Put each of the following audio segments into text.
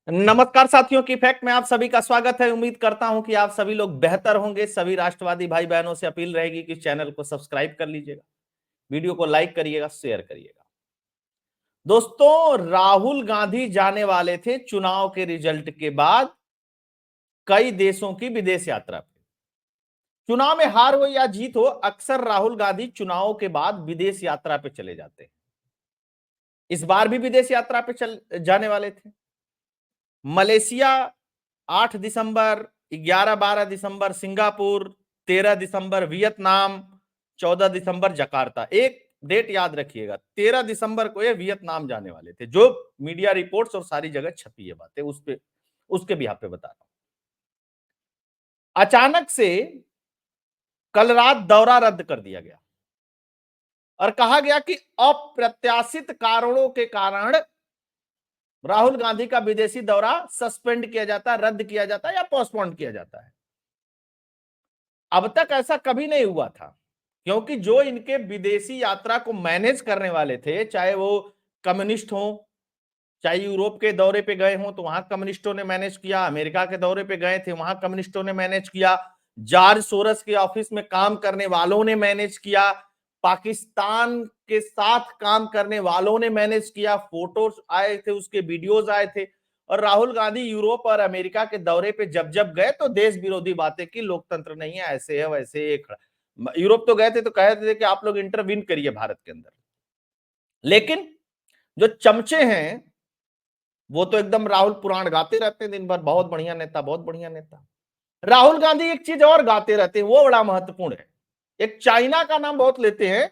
नमस्कार साथियों की फैक्ट में आप सभी का स्वागत है। उम्मीद करता हूं कि आप सभी लोग बेहतर होंगे। सभी राष्ट्रवादी भाई बहनों से अपील रहेगी कि चैनल को सब्सक्राइब कर लीजिएगा, वीडियो को लाइक करिएगा, शेयर करिएगा। दोस्तों, राहुल गांधी जाने वाले थे चुनाव के रिजल्ट के बाद कई देशों की विदेश यात्रा पे। चुनाव में हार हो या जीत हो, अक्सर राहुल गांधी चुनाव के बाद विदेश यात्रा पे चले जाते हैं। इस बार भी विदेश यात्रा पे चल जाने वाले थे। मलेशिया 8 दिसंबर, 11-12 दिसंबर सिंगापुर, 13 दिसंबर वियतनाम, 14 दिसंबर जकार्ता। एक डेट याद रखिएगा, 13 दिसंबर को ये वियतनाम जाने वाले थे। जो मीडिया रिपोर्ट्स और सारी जगह छपी है बातें, उसके भी पे बता रहा हूं। अचानक से कल रात दौरा रद्द कर दिया गया और कहा गया कि अप्रत्याशित कारणों के कारण राहुल गांधी का विदेशी दौरा सस्पेंड किया जाता है, रद्द किया जाता है या पोस्टपोन किया जाता है। अब तक ऐसा कभी नहीं हुआ था, क्योंकि जो इनके विदेशी यात्रा को मैनेज करने वाले थे, चाहे वो कम्युनिस्ट हो, चाहे यूरोप के दौरे पे गए हों तो वहां कम्युनिस्टों ने मैनेज किया, अमेरिका के दौरे पे गए थे वहां कम्युनिस्टों ने मैनेज किया, जॉर्ज सोरस के ऑफिस में काम करने वालों ने मैनेज किया, पाकिस्तान के साथ काम करने वालों ने मैनेज किया, फोटोज आए थे, उसके वीडियोज आए थे। और राहुल गांधी यूरोप और अमेरिका के दौरे पे जब जब गए तो देश विरोधी बातें की, लोकतंत्र नहीं है, ऐसे है वैसे है। यूरोप तो गए थे तो कहते थे कि आप लोग इंटरवीन करिए भारत के अंदर। लेकिन जो चमचे हैं वो तो एकदम राहुल पुराण गाते रहते हैं दिन भर, बहुत बढ़िया नेता, बहुत बढ़िया नेता। राहुल गांधी एक चीज और गाते रहते हैं, वो बड़ा महत्वपूर्ण है। एक चाइना का नाम बहुत लेते हैं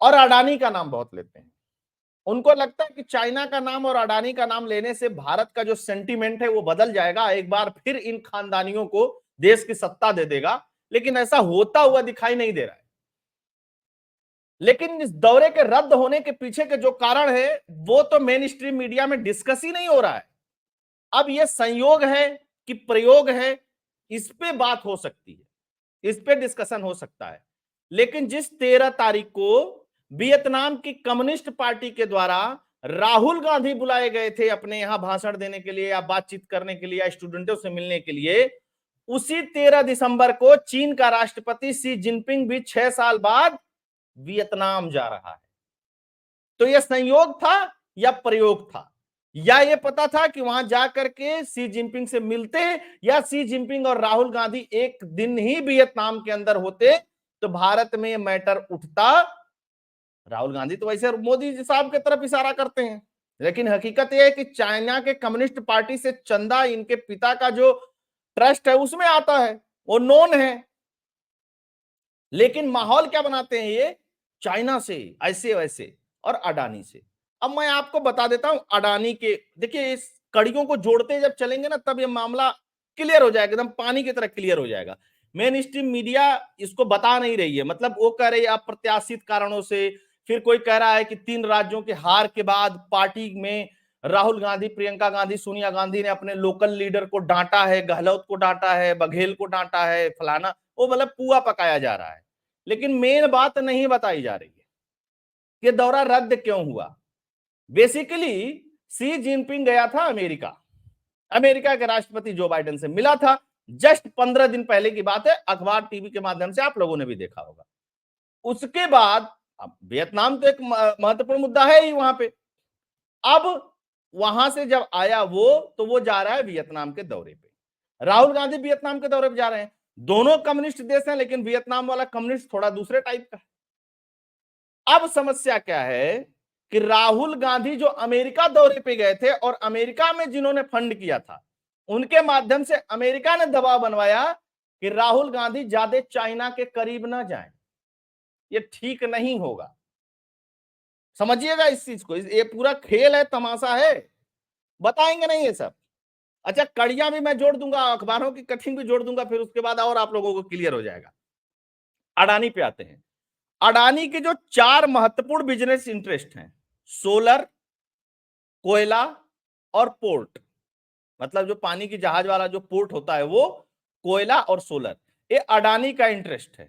और अडानी का नाम बहुत लेते हैं। उनको लगता है कि चाइना का नाम और अडानी का नाम लेने से भारत का जो सेंटीमेंट है वो बदल जाएगा, एक बार फिर इन खानदानियों को देश की सत्ता दे देगा। लेकिन ऐसा होता हुआ दिखाई नहीं दे रहा है। लेकिन इस दौरे के रद्द होने के पीछे के जो कारण है वो तो मेन स्ट्रीम मीडिया में डिस्कस ही नहीं हो रहा है। अब यह संयोग है कि प्रयोग है, इस पे बात हो सकती है, इस पे डिस्कशन हो सकता है। लेकिन जिस 13 तारीख को वियतनाम की कम्युनिस्ट पार्टी के द्वारा राहुल गांधी बुलाए गए थे अपने यहां भाषण देने के लिए या बातचीत करने के लिए या स्टूडेंटों से मिलने के लिए, उसी 13 दिसंबर को चीन का राष्ट्रपति शी जिनपिंग भी 6 साल बाद वियतनाम जा रहा है। तो यह संयोग था या प्रयोग था, या ये पता था कि वहां जाकर के शी जिनपिंग से मिलते, या शी जिनपिंग और राहुल गांधी एक दिन ही वियतनाम के अंदर होते तो भारत में मैटर उठता। राहुल गांधी तो वैसे मोदी जी साहब की तरफ इशारा करते हैं, लेकिन हकीकत यह है कि चाइना के कम्युनिस्ट पार्टी से चंदा इनके पिता का जो ट्रस्ट है उसमें आता है, वो नोन है। लेकिन माहौल क्या बनाते हैं ये, चाइना से ऐसे वैसे और अडानी से। अब मैं आपको बता देता हूं अडानी के, देखिए इस कड़ियों को जोड़ते जब चलेंगे ना तब ये मामला क्लियर हो जाएगा, एकदम पानी की तरह क्लियर हो जाएगा। मेन स्ट्रीम मीडिया इसको बता नहीं रही है, मतलब वो कह रही है अप्रत्याशित कारणों से, फिर कोई कह रहा है कि 3 राज्यों के हार के बाद पार्टी में राहुल गांधी, प्रियंका गांधी, सोनिया गांधी ने अपने लोकल लीडर को डांटा है, गहलोत को डांटा है, बघेल को डांटा है, फलाना, वो मतलब पुआ पकाया जा रहा है। लेकिन मेन बात नहीं बताई जा रही है कि दौरा रद्द क्यों हुआ। बेसिकली शी जिनपिंग गया था अमेरिका, अमेरिका के राष्ट्रपति जो बाइडेन से मिला था। जस्ट 15 दिन पहले की बात है, अखबार टीवी के माध्यम से आप लोगों ने भी देखा होगा। उसके बाद अब वियतनाम तो एक महत्वपूर्ण मुद्दा है ही वहां पे। अब वहां से जब आया वो, तो वो जा रहा है वियतनाम के दौरे पे। राहुल गांधी वियतनाम के दौरे पे जा रहे हैं। दोनों कम्युनिस्ट देश हैं, लेकिन वियतनाम वाला कम्युनिस्ट थोड़ा दूसरे टाइप का है। अब समस्या क्या है कि राहुल गांधी जो अमेरिका दौरे पे गए थे और अमेरिका में जिन्होंने फंड किया था, उनके माध्यम से अमेरिका ने दबाव बनवाया कि राहुल गांधी ज्यादा चाइना के करीब ना जाएं, ये ठीक नहीं होगा। समझिएगा इस चीज को, ये पूरा खेल है, तमाशा है, बताएंगे नहीं ये सब। अच्छा, कड़ियां भी मैं जोड़ दूंगा, अखबारों की कटिंग भी जोड़ दूंगा, फिर उसके बाद और आप लोगों को क्लियर हो जाएगा। अडानी पे आते हैं। अडानी के जो 4 महत्वपूर्ण बिजनेस इंटरेस्ट हैं, सोलर, कोयला और पोर्ट, मतलब जो पानी की जहाज वाला जो पोर्ट होता है वो, कोयला और सोलर, ये अडानी का इंटरेस्ट है,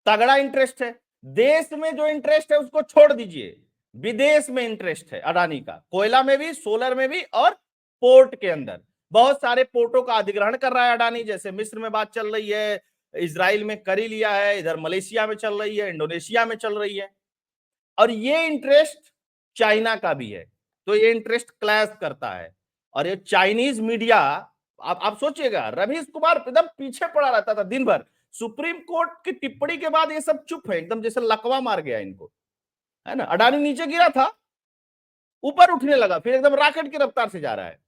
तगड़ा इंटरेस्ट है। देश में जो इंटरेस्ट है उसको छोड़ दीजिए, विदेश में इंटरेस्ट है अडानी का, कोयला में भी, सोलर में भी और पोर्ट के अंदर बहुत सारे पोर्टों का अधिग्रहण कर रहा है अडानी, जैसे मिस्र में बात चल रही है, इजराइल में कर ही लिया है, इधर मलेशिया में चल रही है, इंडोनेशिया में चल रही है, और ये इंटरेस्ट चाइना का भी है। तो ये इंटरेस्ट क्लैश करता है। और ये चाइनीज मीडिया, आप सोचिएगा, रवीश कुमार एकदम पीछे पड़ा रहता था दिन भर, सुप्रीम कोर्ट की टिप्पणी के बाद ये सब चुप है, एकदम जैसे लकवा मार गया इनको, है ना। अडानी नीचे गिरा था, ऊपर उठने लगा, फिर एकदम रॉकेट की रफ्तार से जा रहा है।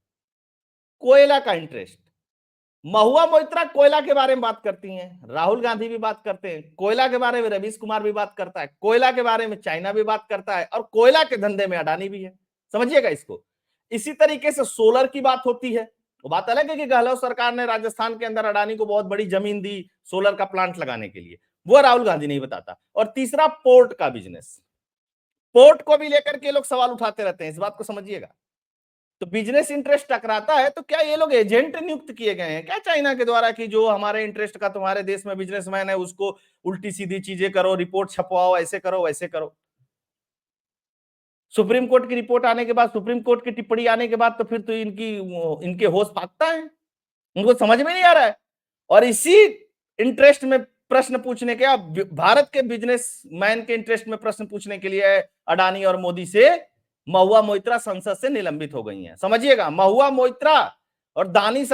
कोयला का इंटरेस्ट, महुआ मोइत्रा कोयला के बारे में बात करती हैं, राहुल गांधी भी बात करते हैं, कोयला के बारे में रवीश कुमार भी बात करता है, कोयला के बारे में चाइना भी बात करता है, और कोयला के धंधे में अडानी भी है, समझिएगा इसको। इसी तरीके से सोलर की बात होती है, वो बात अलग है कि गहलोत सरकार ने राजस्थान के अंदर अडानी को बहुत बड़ी जमीन दी सोलर का प्लांट लगाने के लिए, वो राहुल गांधी नहीं बताता। और तीसरा पोर्ट का बिजनेस, पोर्ट को भी लेकर के लोग सवाल उठाते रहते हैं, इस बात को समझिएगा। तो बिजनेस इंटरेस्ट टकराता है, तो क्या ये लोग एजेंट नियुक्त किए गए हैं क्या चाइना के द्वारा कि जो हमारे इंटरेस्ट का तुम्हारे देश में बिजनेसमैन है उसको उल्टी सीधी चीजें करो, रिपोर्ट छपवाओ, ऐसे करो वैसे करो। सुप्रीम कोर्ट की रिपोर्ट आने के बाद, सुप्रीम कोर्ट की टिप्पणी आने के बाद तो फिर तो इनके होश फाकता है, उनको समझ में नहीं आ रहा है। और इसी इंटरेस्ट में प्रश्न पूछने के, भारत के बिजनेसमैन के इंटरेस्ट में प्रश्न पूछने के लिए अडानी और मोदी से महुआ मोइत्रा संसद से निलंबित हो गई हैं, समझिएगा। महुआ मोइत्रा और दानिश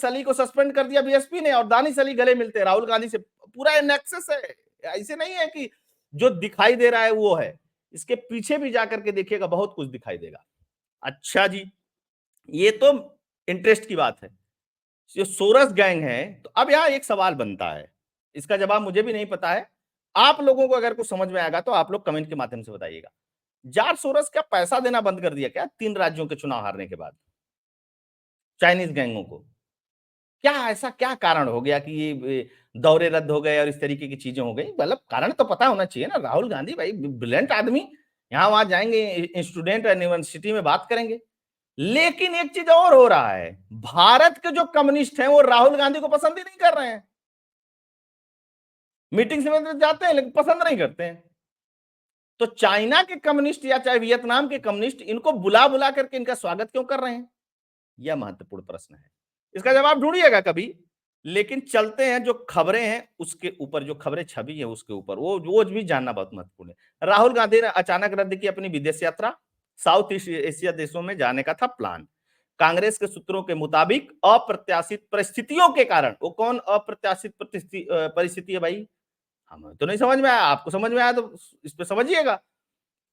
अली को सस्पेंड कर दिया बीएसपी ने, और दानिश अली गले मिलते हैं राहुल गांधी से, पूरा नेक्सस है, ऐसे नहीं है कि जो दिखाई दे रहा है वो है, इसके पीछे भी जाकर के देखिएगा बहुत कुछ दिखाई देगा। अच्छा जी, ये तो इंटरेस्ट की बात है, जो सोरस गैंग है। तो अब यहां एक सवाल बनता है, इसका जवाब मुझे भी नहीं पता है, आप लोगों को अगर कुछ समझ में आएगा तो आप लोग कमेंट के माध्यम से बताइएगा। जॉर्ज सोरस क्या पैसा देना बंद कर दिया क्या 3 राज्यों के चुनाव हारने के बाद चाइनीज गैंगों को? क्या ऐसा क्या कारण हो गया कि ये दौरे रद्द हो गए और इस तरीके की चीजें हो गई? मतलब कारण तो पता होना चाहिए ना। राहुल गांधी भाई ब्रिलियंट आदमी, यहाँ वहां जाएंगे, स्टूडेंट यूनिवर्सिटी में बात करेंगे। लेकिन एक चीज और हो रहा है, भारत के जो कम्युनिस्ट हैं वो राहुल गांधी को पसंद ही नहीं कर रहे हैं। मीटिंग्स में तो जाते हैं लेकिन पसंद नहीं करते हैं। तो चाइना के कम्युनिस्ट या चाहे वियतनाम के कम्युनिस्ट इनको बुला बुला करके इनका स्वागत क्यों कर रहे हैं? यह महत्वपूर्ण प्रश्न है, इसका जवाब ढूंढिएगा कभी। लेकिन चलते हैं, जो खबरें हैं उसके ऊपर, जो खबरें छवि है उसके ऊपर, वो भी जानना बहुत महत्वपूर्ण है। राहुल गांधी ने अचानक रद्द की अपनी विदेश यात्रा, साउथ ईस्ट एशिया देशों में जाने का था प्लान। कांग्रेस के सूत्रों के मुताबिक अप्रत्याशित परिस्थितियों के कारण, वो कौन अप्रत्याशित परिस्थिति है भाई? हमें तो नहीं समझ में आया, आपको समझ में आया तो इस पे समझिएगा।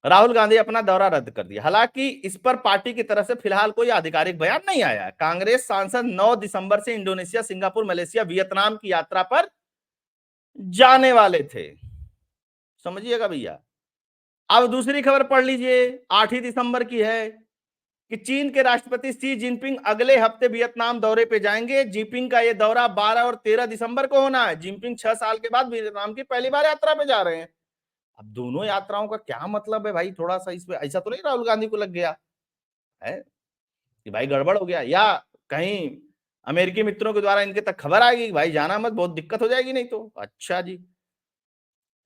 राहुल गांधी अपना दौरा रद्द कर दिया, हालांकि इस पर पार्टी की तरफ से फिलहाल कोई आधिकारिक बयान नहीं आया। कांग्रेस सांसद 9 दिसंबर से इंडोनेशिया, सिंगापुर, मलेशिया, वियतनाम की यात्रा पर जाने वाले थे, समझिएगा भैया। अब दूसरी खबर पढ़ लीजिए, 8 ही दिसंबर की है कि चीन के राष्ट्रपति शी जिनपिंग अगले हफ्ते वियतनाम दौरे पे जाएंगे। जिनपिंग का यह दौरा 12 और 13 दिसंबर को होना है। जिनपिंग 6 साल के बाद वियतनाम की पहली बार यात्रा पे जा रहे हैं। अब दोनों यात्राओं का क्या मतलब है भाई? थोड़ा सा इसमें ऐसा तो नहीं राहुल गांधी को लग गया है कि भाई गड़बड़ हो गया, या कहीं अमेरिकी मित्रों के द्वारा इनके तक खबर आएगी कि भाई जाना मत, बहुत दिक्कत हो जाएगी नहीं तो? अच्छा जी,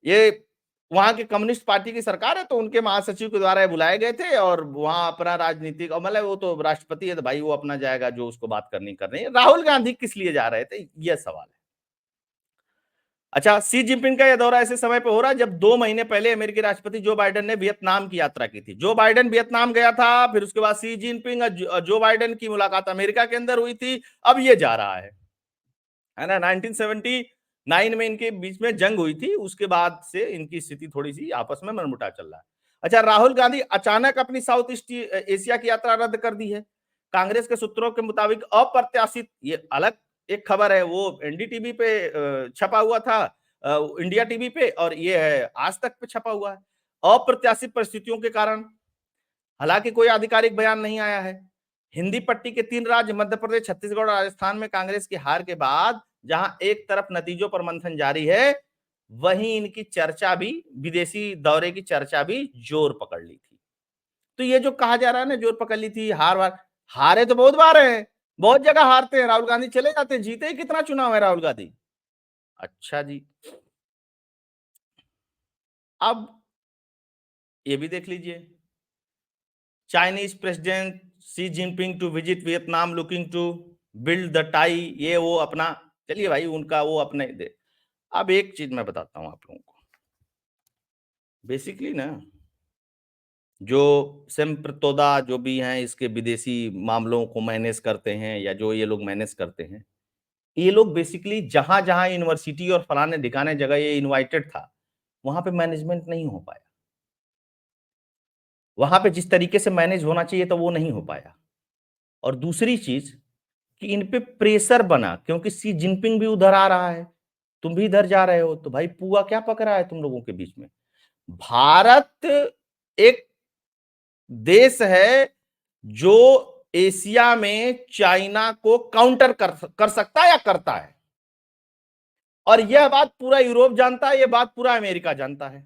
ये वहां की कम्युनिस्ट पार्टी की सरकार है तो उनके महासचिव के द्वारा बुलाए गए थे, और वहां अपना राजनीतिक, और मतलब वो तो राष्ट्रपति है तो भाई वो अपना जाएगा, जो उसको बात करनी करनी है। राहुल गांधी किस लिए जा रहे थे, यह सवाल है। अच्छा, शी जिनपिंग का यह दौरा ऐसे समय पे हो रहा है जब 2 महीने पहले अमेरिकी राष्ट्रपति जो बाइडेन ने वियतनाम की यात्रा की थी। जो बाइडेन वियतनाम गया था, फिर उसके बाद शी जिनपिंग और जो बाइडेन की मुलाकात अमेरिका के अंदर हुई थी। अब ये जा रहा है ना। 1979 में इनके बीच में जंग हुई थी, उसके बाद से इनकी स्थिति थोड़ी सी आपस में मनमुटाव चल रहा है। अच्छा, राहुल गांधी अचानक अपनी साउथ ईस्ट एशिया की यात्रा रद्द कर दी है। कांग्रेस के सूत्रों के मुताबिक अप्रत्याशित, ये अलग एक खबर है, वो एनडीटीवी पे छपा हुआ था, इंडिया टीवी पे, और ये है आज तक पे छपा हुआ है। अप्रत्याशित परिस्थितियों के कारण, हालांकि कोई आधिकारिक बयान नहीं आया है। हिंदी पट्टी के 3 राज्य मध्य प्रदेश, छत्तीसगढ़ और राजस्थान में कांग्रेस की हार के बाद जहां एक तरफ नतीजों पर मंथन जारी है, वहीं इनकी चर्चा भी, विदेशी दौरे की चर्चा भी जोर पकड़ ली थी। तो ये जो कहा जा रहा है ना जोर पकड़ ली थी, हार वार, हारे तो बहुत बार है, बहुत जगह हारते हैं राहुल गांधी, चले जाते हैं, जीते ही कितना चुनाव है राहुल गांधी। अच्छा जी, अब ये भी देख लीजिए, Chinese president Xi Jinping to visit Vietnam looking to build the tie, ये वो अपना, चलिए भाई उनका वो अपने दे। अब एक चीज मैं बताता हूं आप लोगों को, बेसिकली ना जो सेम्प्रतोदा जो भी हैं इसके विदेशी मामलों को मैनेज करते हैं, या जो ये लोग मैनेज करते हैं, ये लोग बेसिकली जहां जहां यूनिवर्सिटी और फलाने ढिकाने जगह ये इनवाइटेड था, वहां पे मैनेजमेंट नहीं हो पाया। वहां पे जिस तरीके से मैनेज होना चाहिए तो वो नहीं हो पाया। और दूसरी चीज कि इन पे प्रेशर बना, क्योंकि सी जिनपिंग भी उधर आ रहा है, तुम भी इधर जा रहे हो, तो भाई पुआ क्या पक रहा है तुम लोगों के बीच में। भारत एक देश है जो एशिया में चाइना को काउंटर कर सकता है या करता है, और यह बात पूरा यूरोप जानता है, यह बात पूरा अमेरिका जानता है।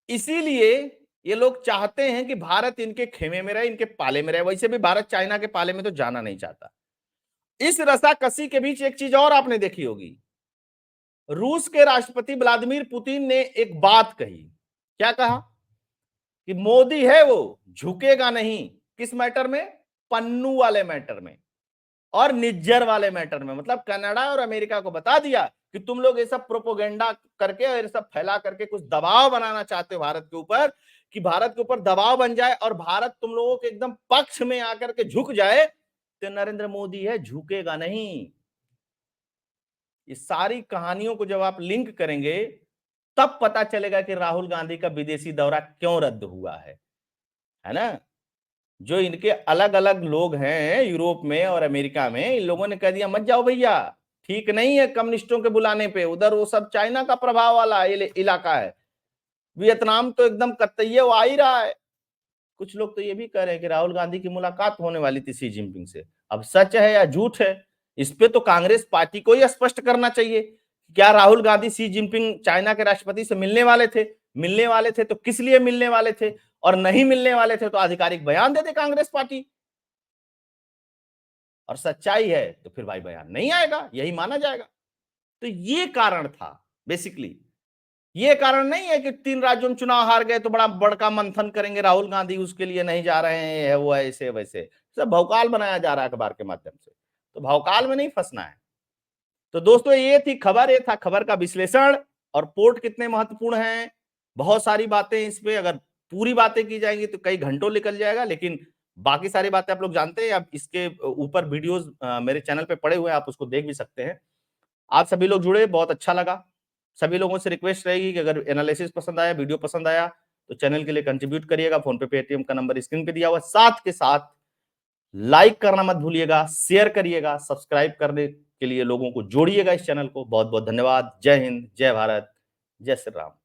इसीलिए ये लोग चाहते हैं कि भारत इनके खेमे में रहे, इनके पाले में रहे। वैसे भी भारत चाइना के पाले में तो जाना नहीं चाहता। इस रसाकसी के बीच एक चीज और आपने देखी होगी, रूस के राष्ट्रपति व्लादिमीर पुतिन ने एक बात कही। क्या कहा? कि मोदी है वो झुकेगा नहीं, किस मैटर में? पन्नू वाले मैटर में और निज्जर वाले मैटर में। मतलब कनाडा और अमेरिका को बता दिया कि तुम लोग ये सब प्रोपोगेंडा करके और ये सब फैला करके कुछ दबाव बनाना चाहते हो भारत के ऊपर, कि भारत के ऊपर दबाव बन जाए और भारत तुम लोगों के एकदम पक्ष में आकर के झुक जाए, तो नरेंद्र मोदी है झुकेगा नहीं। ये सारी कहानियों को जब आप लिंक करेंगे तब पता चलेगा कि राहुल गांधी का विदेशी दौरा क्यों रद्द हुआ है ना। जो इनके अलग अलग लोग हैं यूरोप में और अमेरिका में, इन लोगों ने कह दिया मत जाओ भैया, ठीक नहीं है कम्युनिस्टों के बुलाने पे, उधर वो सब चाइना का प्रभाव वाला इलाका है। वियतनाम तो एकदम कतई वो आ ही रहा है। कुछ लोग तो ये भी कह रहे हैं कि राहुल गांधी की मुलाकात होने वाली थी सी जिनपिंग से। अब सच है या झूठ है, इस पे तो कांग्रेस पार्टी को ही स्पष्ट करना चाहिए। क्या राहुल गांधी सी जिनपिंग चाइना के राष्ट्रपति से मिलने वाले थे? मिलने वाले थे तो किस लिए मिलने वाले थे, और नहीं मिलने वाले थे तो आधिकारिक बयान दे दे कांग्रेस पार्टी। और सच्चाई है तो फिर भाई बयान नहीं आएगा, यही माना जाएगा। तो ये कारण था बेसिकली। ये कारण नहीं है कि 3 राज्यों में चुनाव हार गए तो बड़ा बड़का मंथन करेंगे राहुल गांधी, उसके लिए नहीं जा रहे हैं, है वो ऐसे वैसे सब भौकाल बनाया जा रहा है अखबार के माध्यम से। तो भौकाल में नहीं फंसना है। तो दोस्तों ये थी खबर, ये था खबर का विश्लेषण। और पोर्ट कितने महत्वपूर्ण हैं, बहुत सारी बातें इस पे, अगर पूरी बातें की जाएंगी तो कई घंटों निकल जाएगा, लेकिन बाकी सारी बातें आप लोग जानते हैं। अब इसके ऊपर वीडियोस मेरे चैनल पे पड़े हुए हैं, आप उसको देख भी सकते हैं। आप सभी लोग जुड़े, बहुत अच्छा लगा। सभी लोगों से रिक्वेस्ट रहेगी कि अगर एनालिसिस पसंद आया, वीडियो पसंद आया, तो चैनल के लिए कंट्रीब्यूट करिएगा। फोन पे पेटीएम का नंबर स्क्रीन पे दिया हुआ, साथ के साथ लाइक करना मत भूलिएगा, शेयर करिएगा, सब्सक्राइब करने के लिए लोगों को जोड़िएगा इस चैनल को। बहुत बहुत धन्यवाद। जय हिंद, जय भारत, जय श्री राम।